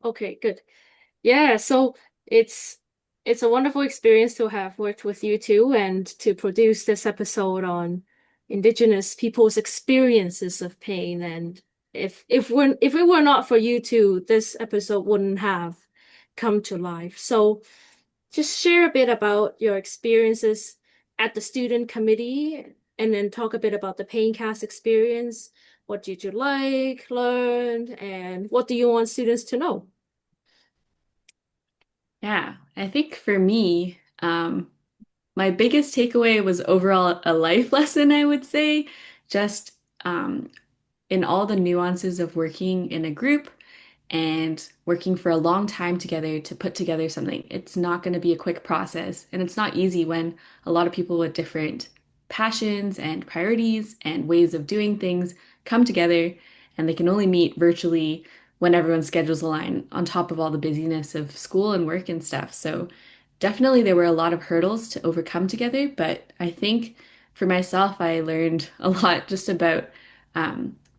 Okay, good. Yeah, so it's it's a wonderful experience to have worked with you too and to produce this episode on Indigenous people's experiences of pain. And if it were not for you two, this episode wouldn't have come to life. So just share a bit about your experiences at the student committee and then talk a bit about the Paincast experience. What did you like, learn, and what do you want students to know? Yeah, I think for me, my biggest takeaway was overall a life lesson, I would say, just um, in all the nuances of working in a group and working for a long time together to put together something. It's not going to be a quick process, and it's not easy when a lot of people with different passions and priorities and ways of doing things come together and they can only meet virtually when everyone's schedules align on top of all the busyness of school and work and stuff. So definitely there were a lot of hurdles to overcome together, but I think for myself, I learned a lot just about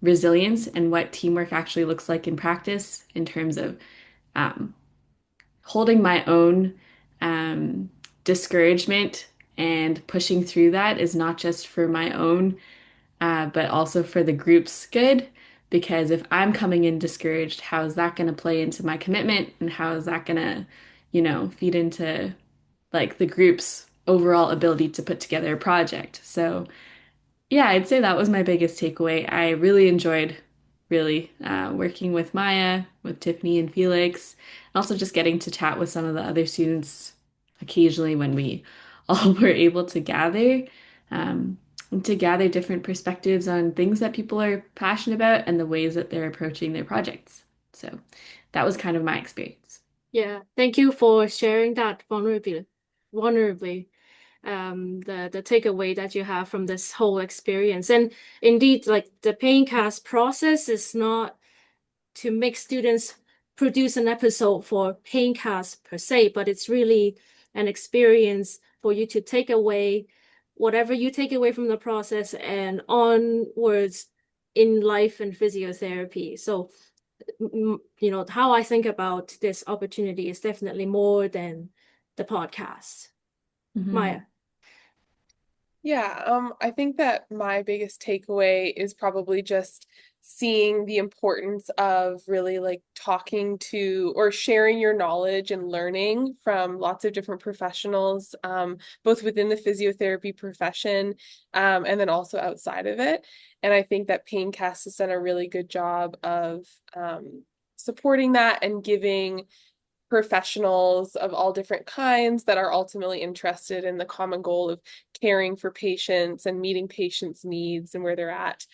resilience and what teamwork actually looks like in practice in terms of um, holding my own um, discouragement and pushing through that is not just for my own, but also for the group's good. Because if I'm coming in discouraged, how is that going to play into my commitment? And how is that going to, feed into like the group's overall ability to put together a project? So, yeah, I'd say that was my biggest takeaway. I really enjoyed working with Maya, with Tiffany and Felix, and also just getting to chat with some of the other students occasionally when we all were able to gather, um, and to gather different perspectives on things that people are passionate about and the ways that they're approaching their projects. So that was kind of my experience. Yeah, thank you for sharing that vulnerably, the takeaway that you have from this whole experience. And indeed, like the Paincast process is not to make students produce an episode for Paincast per se, but it's really an experience for you to take away whatever you take away from the process and onwards in life and physiotherapy. So how I think about this opportunity is definitely more than the podcast. Mhm. Maya. Yeah, I think that my biggest takeaway is probably just seeing the importance of really like talking to or sharing your knowledge and learning from lots of different professionals, both within the physiotherapy profession, and then also outside of it. And I think that Paincast has done a really good job of supporting that and giving professionals of all different kinds that are ultimately interested in the common goal of caring for patients and meeting patients' needs and where they're at.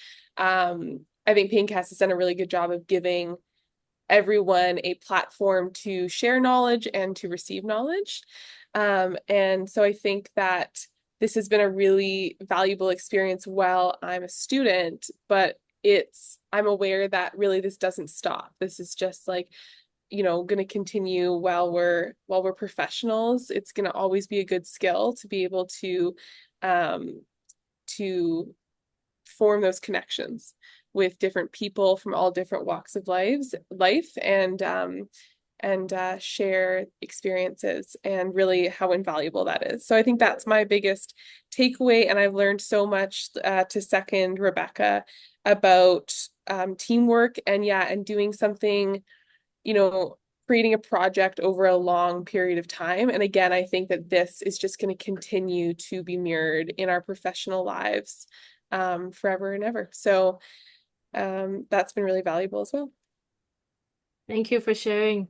I think Paincast has done a really good job of giving everyone a platform to share knowledge and to receive knowledge. And so I think that this has been a really valuable experience while I'm a student, but I'm aware that really this doesn't stop. This is just like going to continue while we're professionals. It's going to always be a good skill to be able um to form those connections with different people from all different walks of life and share experiences and really how invaluable that is. So I think that's my biggest takeaway, and I've learned so much to second Rebecca about teamwork and doing something, you know, creating a project over a long period of time. And again, I think that this is just going to continue to be mirrored in our professional lives forever and ever. So that's been really valuable as well. Thank you for sharing.